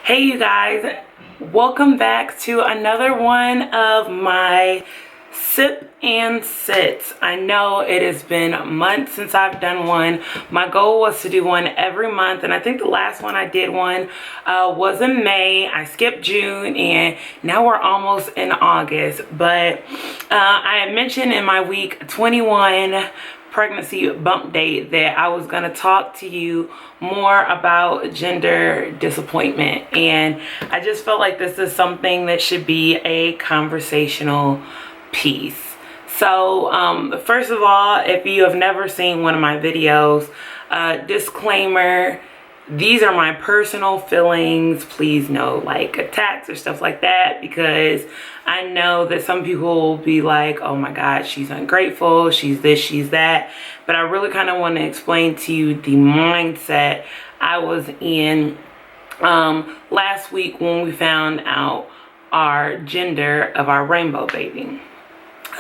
Hey you guys, welcome back to another one of my sip and sits. I know it has been months since I've done one. My goal was to do one every month, and I think the last one I did one was in May. I skipped June and now we're almost in August, but I had mentioned in my week 21 pregnancy bump date that I was going to talk to you more about gender disappointment, and I just felt like this is something that should be a conversational piece. So first of all, if you have never seen one of my videos, disclaimer, these are my personal feelings. Please no like attacks or stuff like that, because I know that some people will be like, oh my god, she's ungrateful, she's this, she's that. But I really kind of want to explain to you the mindset I was in last week when we found out our gender of our rainbow baby.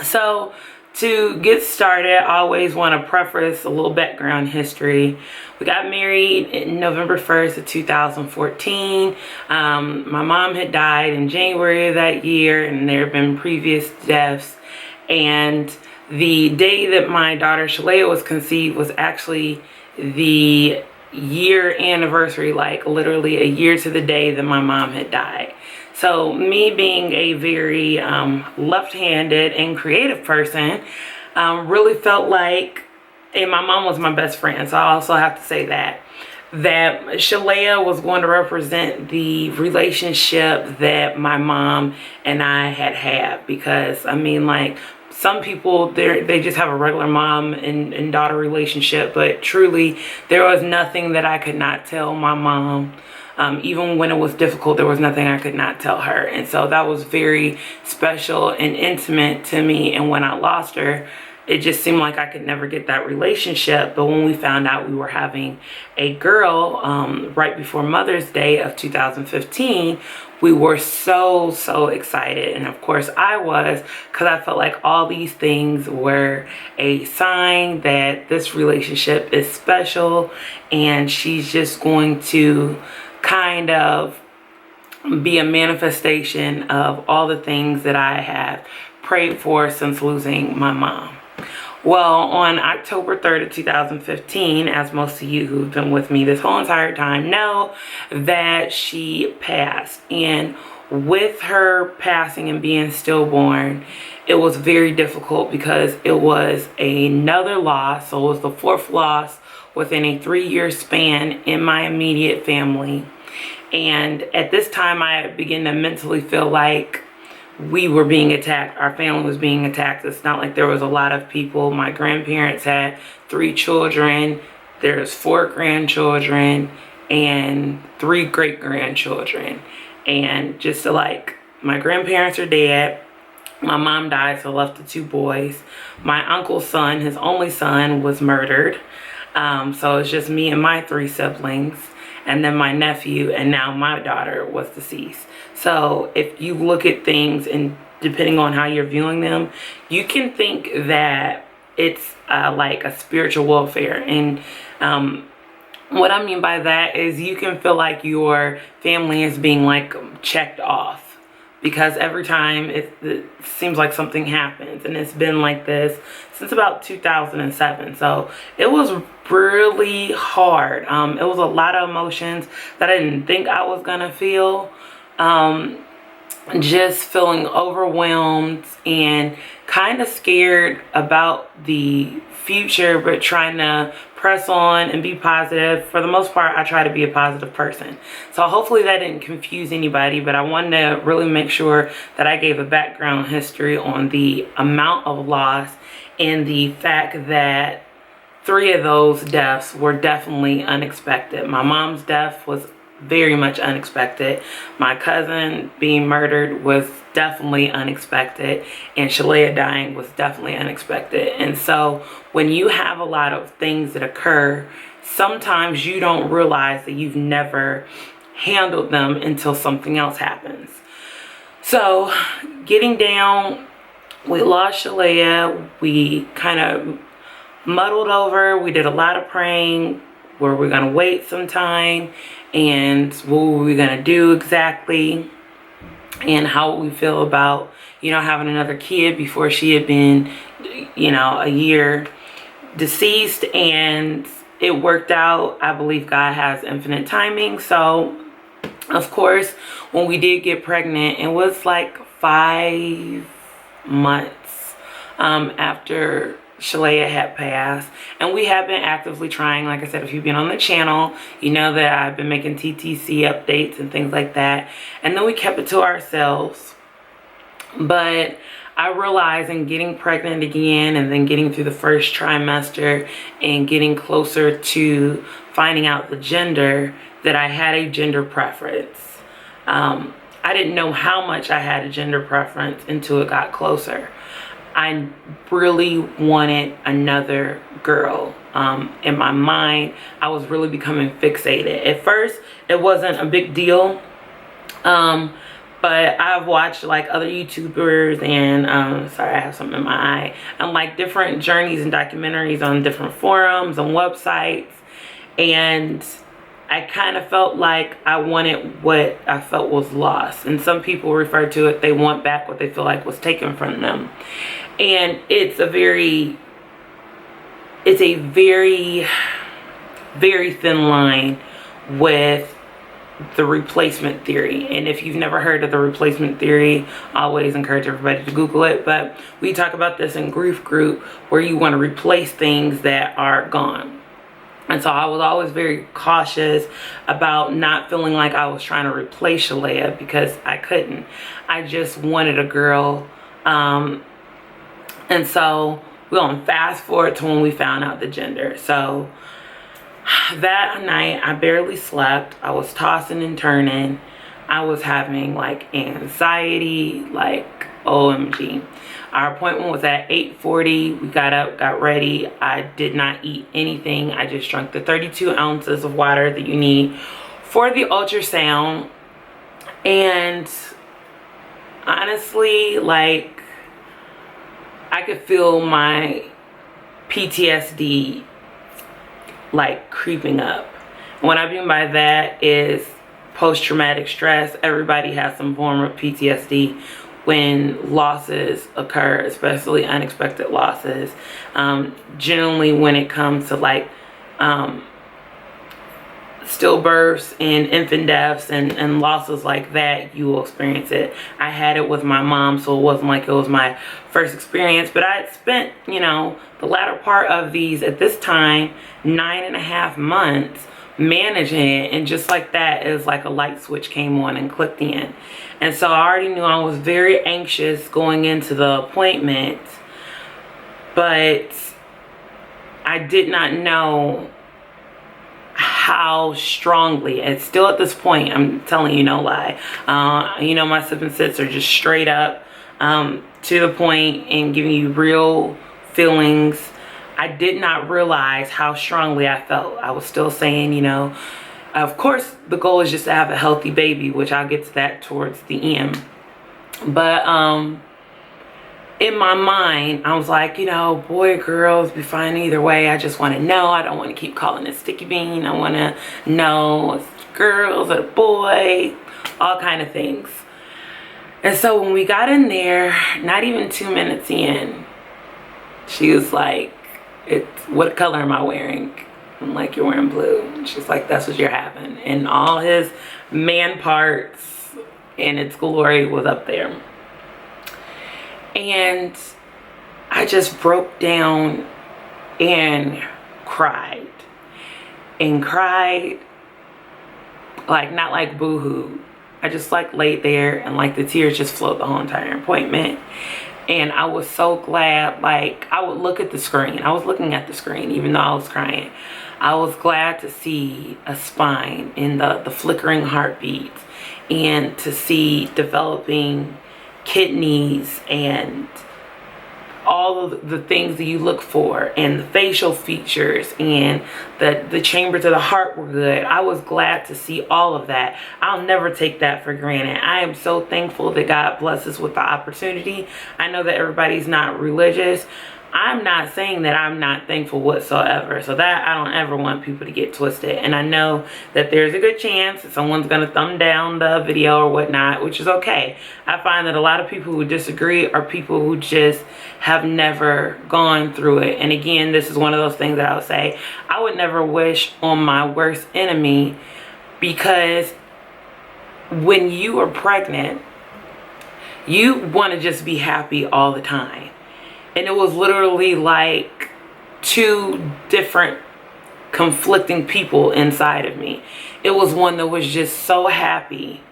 So to get started, I always want to preface a little background history. We got married in November 1st of 2014. My mom had died in January of that year, and there have been previous deaths. And the day that my daughter Shalaya was conceived was actually the year anniversary, like literally a year to the day that my mom had died. So me being a very left-handed and creative person, really felt like, and my mom was my best friend, so I also have to say that Shalaya was going to represent the relationship that my mom and I had, because I mean, like, some people, they just have a regular mom and daughter relationship, but truly there was nothing that I could not tell my mom. Even when it was difficult, there was nothing I could not tell her. And so that was very special and intimate to me. And when I lost her, it just seemed like I could never get that relationship. But when we found out we were having a girl right before Mother's Day of 2015, we were so excited. And of course I was, because I felt like all these things were a sign that this relationship is special, and she's just going to kind of be a manifestation of all the things that I have prayed for since losing my mom. Well, on October 3rd of 2015, as most of you who've been with me this whole entire time know, that she passed. And with her passing and being stillborn, it was very difficult because it was another loss. So it was the fourth loss within a 3-year span in my immediate family. And at this time, I began to mentally feel like we were being attacked. Our family was being attacked. It's not like there was a lot of people. My grandparents had 3 children. There's 4 grandchildren and 3 great-grandchildren. And just like, my grandparents are dead. My mom died, so left the 2 boys. My uncle's son, his only son, was murdered. So it's just me and my 3 siblings. And then my nephew, and now my daughter, was deceased. So if you look at things, and depending on how you're viewing them, you can think that it's like a spiritual warfare. And what I mean by that is you can feel like your family is being like checked off, because every time it seems like something happens, and it's been like this since about 2007. So it was really hard. It was a lot of emotions that I didn't think I was gonna feel. Just feeling overwhelmed and kind of scared about the future, but trying to press on and be positive. For the most part, I try to be a positive person. So hopefully that didn't confuse anybody, but I wanted to really make sure that I gave a background history on the amount of loss and the fact that 3 of those deaths were definitely unexpected. My mom's death was very much unexpected. My cousin being murdered was definitely unexpected, and Shalaya dying was definitely unexpected. And so when you have a lot of things that occur, sometimes you don't realize that you've never handled them until something else happens. So getting down, we lost Shalaya. We kind of muddled over. We did a lot of praying where we're going to wait some time. and what were we gonna do exactly, and how we feel about, you know, having another kid before she had been, you know, a year deceased. And it worked out. I believe God has infinite timing. So of course, when we did get pregnant, it was like 5 months after Shalaya had passed, and we have been actively trying. Like I said, if you've been on the channel, you know that I've been making TTC updates and things like that, and then we kept it to ourselves. But I realized in getting pregnant again, and then getting through the first trimester and getting closer to finding out the gender, that I had a gender preference. I didn't know how much I had a gender preference until it got closer. I really wanted another girl. In my mind, I was really becoming fixated. At first, it wasn't a big deal. But I've watched like other YouTubers and, sorry, I have something in my eye, and like different journeys and documentaries on different forums and websites. And I kind of felt like I wanted what I felt was lost. And some people refer to it, they want back what they feel like was taken from them. And it's a very, very thin line with the replacement theory. And if you've never heard of the replacement theory, I always encourage everybody to Google it. But we talk about this in grief group, where you want to replace things that are gone. And so I was always very cautious about not feeling like I was trying to replace Shalaya, because I couldn't. I just wanted a girl. And so we're gonna fast forward to when we found out the gender. So that night I barely slept. I was tossing and turning. I was having like anxiety, like OMG. Our appointment was at 8:40. We got up, got ready. I did not eat anything. I just drank the 32 ounces of water that you need for the ultrasound. And honestly, like, I could feel my PTSD like creeping up. What I mean by that is post-traumatic stress. Everybody has some form of PTSD when losses occur, especially unexpected losses. Generally when it comes to like stillbirths and infant deaths and losses like that, you will experience it. I had it with my mom, so it wasn't like it was my first experience, but I had spent, you know, the latter part of these, at this time, 9.5 months managing it. And just like that, it was like a light switch came on and clicked in. And so I already knew I was very anxious going into the appointment, but I did not know how strongly. And still at this point, I'm telling you no lie, you know, my sip and sits are just straight up to the point and giving you real feelings. I did not realize how strongly I felt. I was still saying, you know, of course the goal is just to have a healthy baby, which I'll get to that towards the end. But in my mind, I was like, you know, boy or girls, be fine either way. I just want to know. I don't want to keep calling it sticky bean. I want to know it's girls or the boy, all kind of things. And so when we got in there, not even 2 minutes in, she was like, what color am I wearing? I'm like, you're wearing blue. And she's like, that's what you're having. And all his man parts in its glory was up there. And I just broke down and cried. And cried, like, not like boo-hoo. I just like laid there and like the tears just flowed the whole entire appointment. And I was so glad, like, I would look at the screen. I was looking at the screen even though I was crying. I was glad to see a spine and the flickering heartbeats, and to see developing kidneys and all of the things that you look for, and the facial features, and the chambers of the heart were good. I was glad to see all of that. I'll never take that for granted. I am so thankful that God blesses with the opportunity. I know that everybody's not religious, I'm not saying that I'm not thankful whatsoever. So that I don't ever want people to get twisted. And I know that there's a good chance that someone's going to thumb down the video or whatnot, which is okay. I find that a lot of people who disagree are people who just have never gone through it. And again, this is one of those things that I would say, I would never wish on my worst enemy, because when you are pregnant, you want to just be happy all the time. And it was literally like two different conflicting people inside of me. It was one that was just so happy,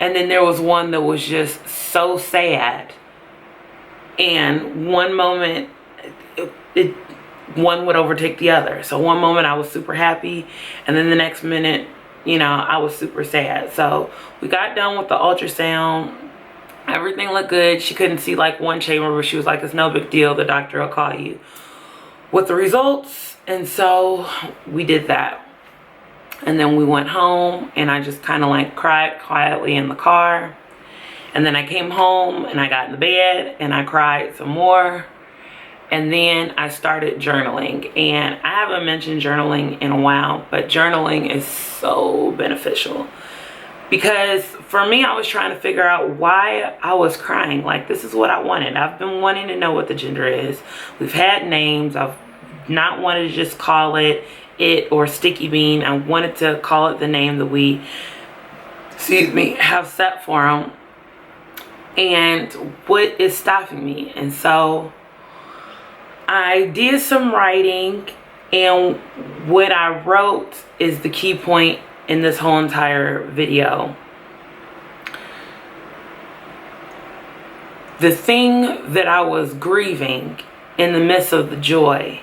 and then there was one that was just so sad. And one moment one would overtake the other. So one moment I was super happy, and then the next minute, you know, I was super sad. So we got done with the ultrasound. Everything looked good. She couldn't see like one chamber, but she was like, it's no big deal. The doctor will call you with the results. And so we did that. And then we went home, and I just kind of like cried quietly in the car. And then I came home and I got in the bed and I cried some more. And then I started journaling. And I haven't mentioned journaling in a while, but journaling is so beneficial. Because for me, I was trying to figure out why I was crying. Like, this is what I wanted. I've been wanting to know what the gender is. We've had names. I've not wanted to just call it or Sticky Bean. I wanted to call it the name that we, have set for them. And what is stopping me? And so I did some writing, and what I wrote is the key point in this whole entire video. The thing that I was grieving in the midst of the joy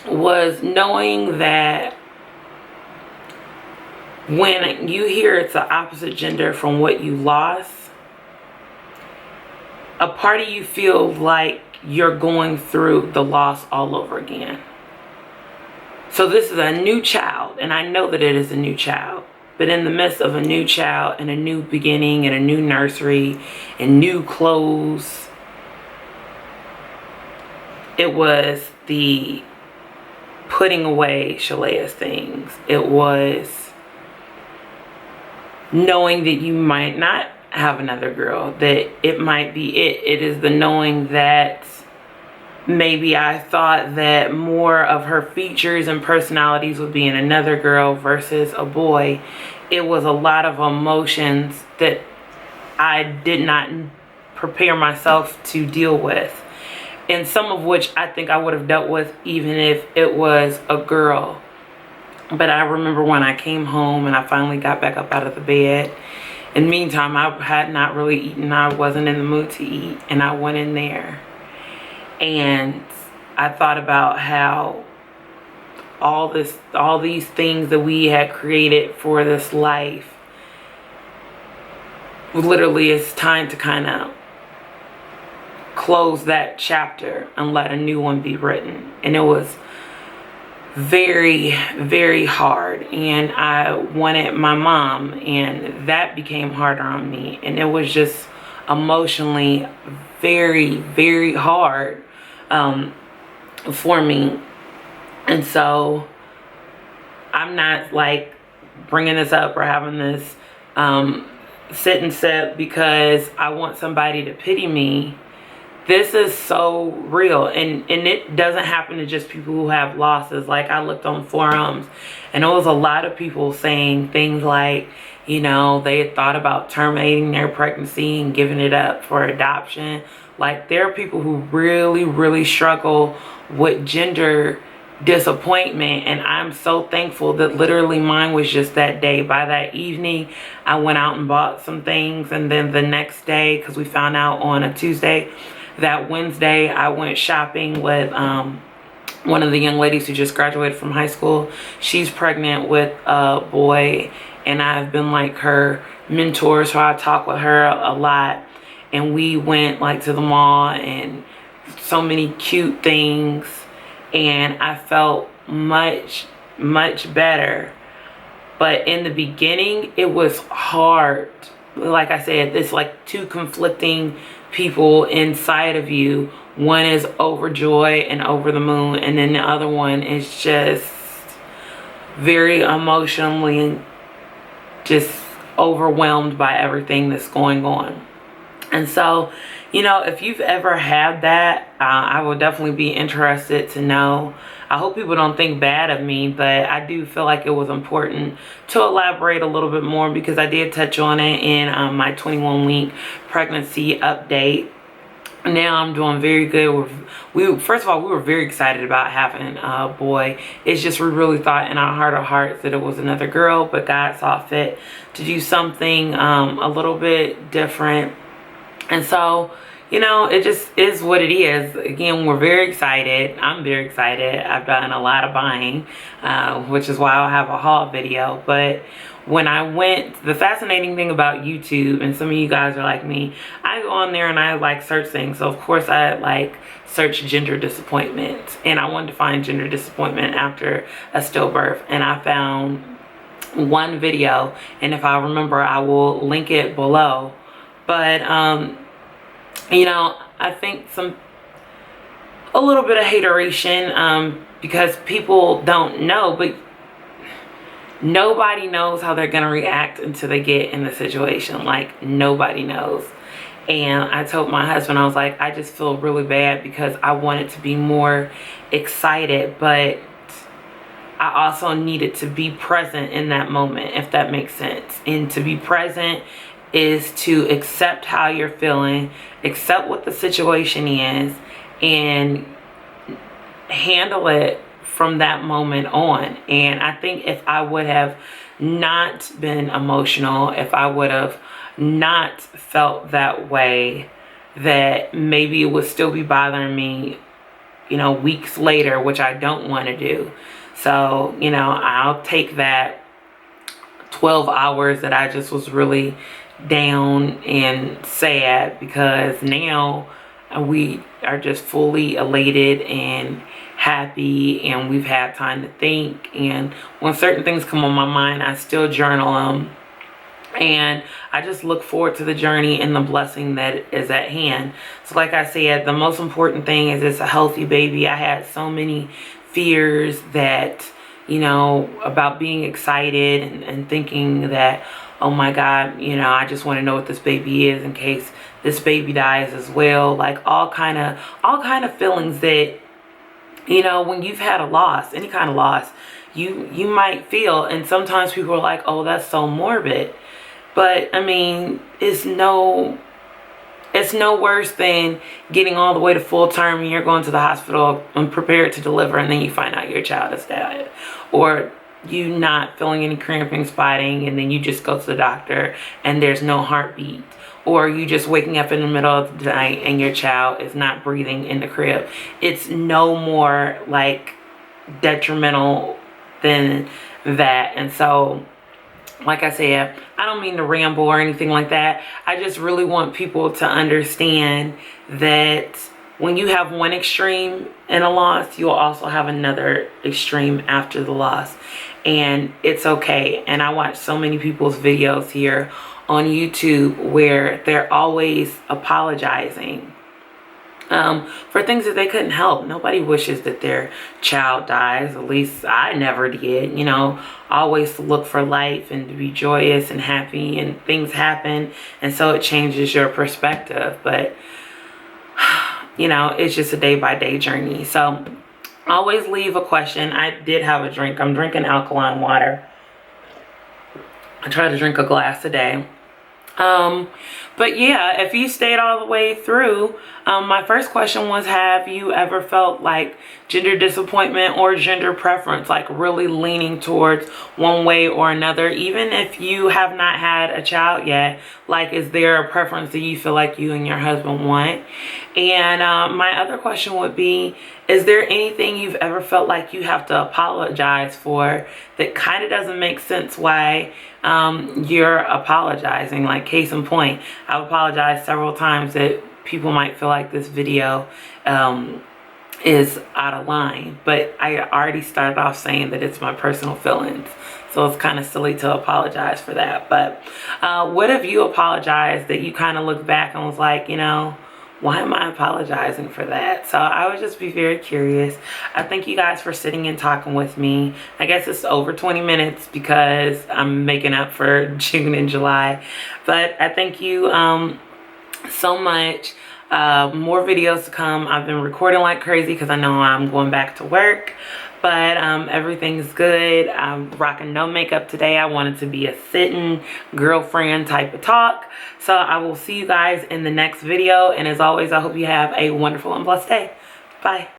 was knowing that when you hear it's the opposite gender from what you lost, a part of you feels like you're going through the loss all over again. So this is a new child, and I know that it is a new child. But in the midst of a new child and a new beginning and a new nursery and new clothes, it was the putting away Shalaya's things. It was knowing that you might not have another girl, that it might be it. It is the knowing that maybe I thought that more of her features and personalities would be in another girl versus a boy. It was a lot of emotions that I did not prepare myself to deal with. And some of which I think I would have dealt with even if it was a girl. But I remember when I came home and I finally got back up out of the bed. In the meantime, I had not really eaten. I wasn't in the mood to eat. And I went in there. And I thought about how all these things that we had created for this life, literally it's time to kind of close that chapter and let a new one be written. And it was very, very hard. And I wanted my mom, and that became harder on me. And it was just emotionally very, very hard for me. And so I'm not like bringing this up or having this sit and sip because I want somebody to pity me. This is so real, and it doesn't happen to just people who have losses. Like, I looked on forums and there was a lot of people saying things like, you know, they had thought about terminating their pregnancy and giving it up for adoption. Like, there are people who really, really struggle with gender disappointment, and I'm so thankful that literally mine was just that day. By that evening, I went out and bought some things, and then the next day, because we found out on a Tuesday, that Wednesday I went shopping with one of the young ladies who just graduated from high school. She's pregnant with a boy, and I've been like her mentor, so I talk with her a lot. And we went like to the mall and so many cute things, and I felt much, much better. But in the beginning, it was hard. Like I said, it's like two conflicting people inside of you. One is overjoyed and over the moon, and then the other one is just very emotionally just overwhelmed by everything that's going on. And so, you know, if you've ever had that, I would definitely be interested to know. I hope people don't think bad of me, but I do feel like it was important to elaborate a little bit more, because I did touch on it in my 21-week pregnancy update. Now I'm doing very good. First of all, we were very excited about having a boy. It's just we really thought in our heart of hearts that it was another girl, but God saw fit to do something a little bit different. And so, you know, it just is what it is. Again, we're very excited. I'm very excited. I've done a lot of buying, which is why I'll have a haul video. But when I went, the fascinating thing about YouTube, and some of you guys are like me, I go on there and I like search things. So of course I like search gender disappointment, and I wanted to find gender disappointment after a stillbirth, and I found one video, and if I remember I will link it below. But you know, I think a little bit of hateration, because people don't know, but nobody knows how they're gonna react until they get in the situation. Like, nobody knows. And I told my husband, I was like, I just feel really bad because I wanted to be more excited, but I also needed to be present in that moment, if that makes sense. And to be present is to accept how you're feeling, accept what the situation is, and handle it from that moment on. And I think if I would have not been emotional, if I would have not felt that way, that maybe it would still be bothering me, you know, weeks later, which I don't want to do. So, you know, I'll take that 12 hours that I just was really down and sad, because now we are just fully elated and happy, and we've had time to think. And when certain things come on my mind, I still journal them, and I just look forward to the journey and the blessing that is at hand. So like I said, the most important thing is it's a healthy baby. I had so many fears that, you know, about being excited and thinking that, oh my God, you know, I just want to know what this baby is in case this baby dies as well. Like all kind of feelings that, you know, when you've had a loss, any kind of loss, you might feel. And sometimes people are like, oh, that's so morbid. But I mean, it's no worse than getting all the way to full term and you're going to the hospital and prepared to deliver, and then you find out your child has died. Or you not feeling any cramping, spotting, and then you just go to the doctor and there's no heartbeat. Or you just waking up in the middle of the night and your child is not breathing in the crib. It's no more like detrimental than that. And so, like I said, I don't mean to ramble or anything like that. I just really want people to understand that when you have one extreme in a loss, you'll also have another extreme after the loss. And it's okay. And I watch so many people's videos here on YouTube where they're always apologizing for things that they couldn't help. Nobody wishes that their child dies. At least I never did. You know, always to look for life and to be joyous and happy, and things happen, and so it changes your perspective. But you know, it's just a day-by-day journey. So always leave a question. I did have a drink. I'm drinking alkaline water. I try to drink a glass a day. But yeah, if you stayed all the way through, my first question was, have you ever felt like gender disappointment or gender preference, like really leaning towards one way or another? Even if you have not had a child yet, like, is there a preference that you feel like you and your husband want? And my other question would be, is there anything you've ever felt like you have to apologize for that kind of doesn't make sense why you're apologizing? Like, case in point, I've apologized several times that people might feel like this video is out of line, but I already started off saying that it's my personal feelings, so it's kind of silly to apologize for that. But what have you apologized that you kind of look back and was like, you know, why am I apologizing for that? So I would just be very curious. I thank you guys for sitting and talking with me. I guess it's over 20 minutes because I'm making up for June and July. But I thank you so much. More videos to come. I've been recording like crazy because I know I'm going back to work. But everything's good. I'm rocking no makeup today. I wanted to be a sitting girlfriend type of talk. So I will see you guys in the next video. And as always, I hope you have a wonderful and blessed day. Bye.